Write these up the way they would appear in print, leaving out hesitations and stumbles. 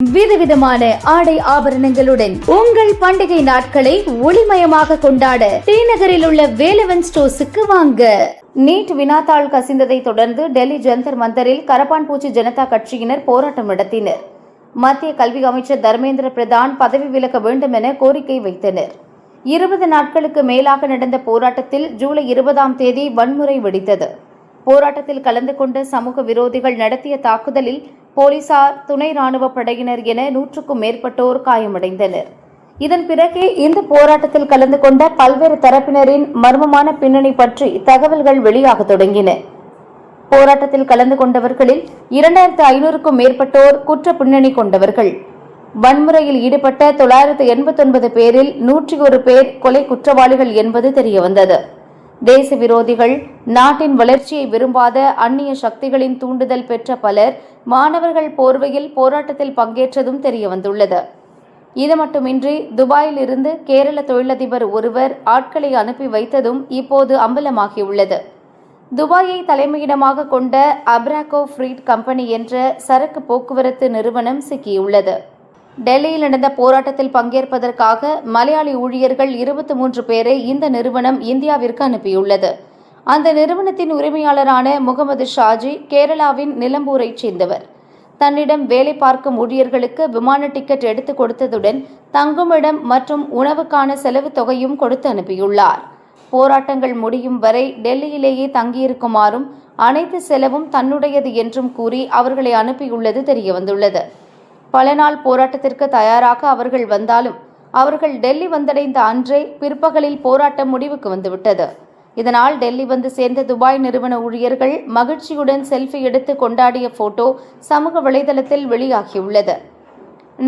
விதவிதமான ஆடை ஆபரணங்களுடன் உங்கள் பண்டிகை நாட்களை ஒளிமயமாக கொண்டாட டிநகரில் உள்ள வேலவன் ஸ்டோர்ஸுக்கு வாங்க. நீட் வினாத்தாள் கசிந்ததை தொடர்ந்து டெல்லி ஜந்தர் மந்தரில் கரப்பான்பூச்சி ஜனதா கட்சியினர் போராட்டம் நடத்தினர். மத்திய கல்வி அமைச்சர் தர்மேந்திர பிரதான் பதவி விலக வேண்டும் என கோரிக்கை வைத்தனர். 20 நாட்களுக்கு மேலாக நடந்த போராட்டத்தில் ஜூலை 20ஆம் தேதி வன்முறை வெடித்தது. போராட்டத்தில் கலந்து கொண்ட சமூக விரோதிகள் நடத்திய தாக்குதலில் போலீசார், துணை ராணுவ படையினர் என 100க்கும் மேற்பட்டோர் காயமடைந்தனர். இதன் பிறகே இந்த போராட்டத்தில் கலந்து கொண்ட பல்வேறு தரப்பினரின் மர்மமான பின்னணி பற்றி தகவல்கள் வெளியாக தொடங்கின. போராட்டத்தில் கலந்து கொண்டவர்களில் 2500க்கும் மேற்பட்டோர் குற்ற பின்னணி கொண்டவர்கள். வன்முறையில் ஈடுபட்ட 989 பேரில் 101 பேர் கொலை குற்றவாளிகள் என்பது தெரியவந்தது. தேச விரோதிகள், நாட்டின் வளர்ச்சியை விரும்பாத அந்நிய சக்திகளின் தூண்டுதல் பெற்ற பலர் மாணவர்கள் போர்வையில் போராட்டத்தில் பங்கேற்றதும் தெரியவந்துள்ளது. இது மட்டுமின்றி துபாயில் இருந்து கேரள தொழிலதிபர் ஒருவர் ஆட்களை அனுப்பி வைத்ததும் இப்போது அம்பலமாகியுள்ளது. துபாயை தலைமையிடமாக கொண்ட அப்ராகோ ஃப்ரீட் கம்பெனி என்ற சரக்கு போக்குவரத்து நிறுவனம் சிக்கியுள்ளது. டெல்லியில் நடந்த போராட்டத்தில் பங்கேற்பதற்காக மலையாளி ஊழியர்கள் 23 பேரை இந்த நிறுவனம் இந்தியாவிற்கு அனுப்பியுள்ளது. அந்த நிறுவனத்தின் உரிமையாளரான முகமது ஷாஜி கேரளாவின் நிலம்பூரைச் சேர்ந்தவர். தன்னிடம் வேலை பார்க்கும் ஊழியர்களுக்கு விமான டிக்கெட் எடுத்துக் கொடுத்ததுடன் தங்குமிடம் மற்றும் உணவுக்கான செலவு தொகையும் கொடுத்து அனுப்பியுள்ளார். போராட்டங்கள் முடியும் வரை டெல்லியிலேயே தங்கியிருக்குமாறும் அனைத்து செலவும் தன்னுடையது என்றும் கூறி அவர்களை அனுப்பியுள்ளது தெரியவந்துள்ளது. பல நாள் போராட்டத்திற்கு தயாராக அவர்கள் வந்தாலும் அவர்கள் டெல்லி வந்தடைந்த அன்றே பிற்பகலில் போராட்டம் முடிவுக்கு வந்துவிட்டது. இதனால் டெல்லி வந்து சேர்ந்த துபாய் நிறுவன ஊழியர்கள் மகிழ்ச்சியுடன் செல்ஃபி எடுத்து கொண்டாடிய போட்டோ சமூக வலைதளத்தில் வெளியாகியுள்ளது.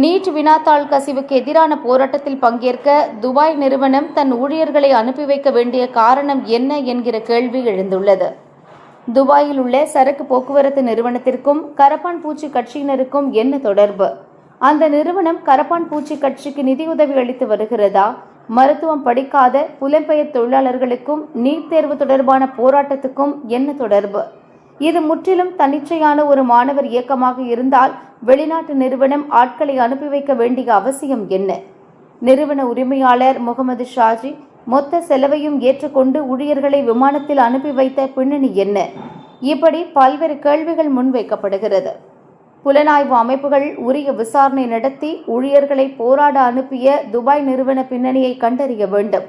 நீட் வினாத்தாள் கசிவுக்கு எதிரான போராட்டத்தில் பங்கேற்க துபாய் நிறுவனம் தன் ஊழியர்களை அனுப்பி வைக்க வேண்டிய காரணம் என்ன என்கிற கேள்வி எழுந்துள்ளது. துபாயில் உள்ள சரக்கு போக்குவரத்து நிறுவனத்திற்கும் கரப்பான்பூச்சி கட்சியினருக்கும் என்ன தொடர்பு? அந்த நிறுவனம் கரப்பான்பூச்சி கட்சிக்கு நிதியுதவி அளித்து வருகிறதா? மருத்துவம் படிக்காத புலம்பெயர் தொழிலாளர்களுக்கும் நீட் தேர்வு தொடர்பான போராட்டத்துக்கும் என்ன தொடர்பு? இது முற்றிலும் தன்னிச்சையான ஒரு மாணவர் இயக்கமாக இருந்தால் வெளிநாட்டு நிறுவனம் ஆட்களை அனுப்பி வைக்க வேண்டிய அவசியம் என்ன? நிறுவன உரிமையாளர் முகமது ஷாஜி மொத்த செலவையும் ஏற்றுக்கொண்டு ஊழியர்களை விமானத்தில் அனுப்பி வைத்த பின்னணி என்ன? இப்படி பல்வேறு கேள்விகள் முன்வைக்கப்படுகிறது. புலனாய்வு அமைப்புகள் உரிய விசாரணை நடத்தி ஊழியர்களை போராட அனுப்பிய துபாய் நிறுவன பின்னணியை கண்டறிய வேண்டும்,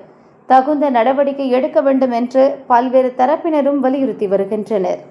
தகுந்த நடவடிக்கை எடுக்க வேண்டும் என்று பல்வேறு தரப்பினரும் வலியுறுத்தி வருகின்றனர்.